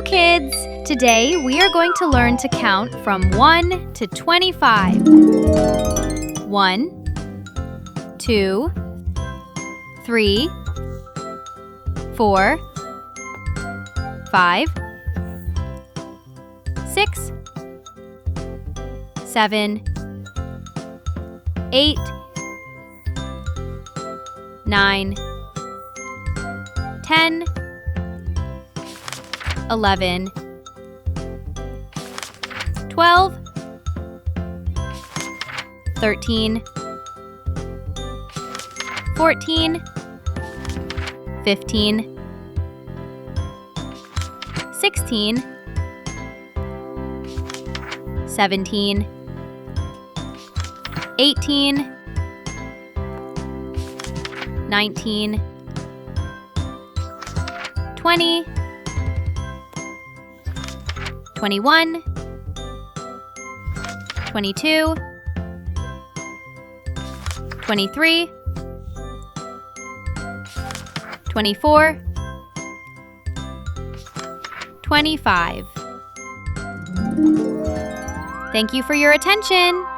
kids! Today we are going to learn to count from 1 to 25. 1, 2, 3, 4, 5, 6, 7, 8, 9, 10, 11, 12, 13, 14, 15, 16, 17, 18, 19, 20, 21, 22, 23, 24, 25. Thank you for your attention.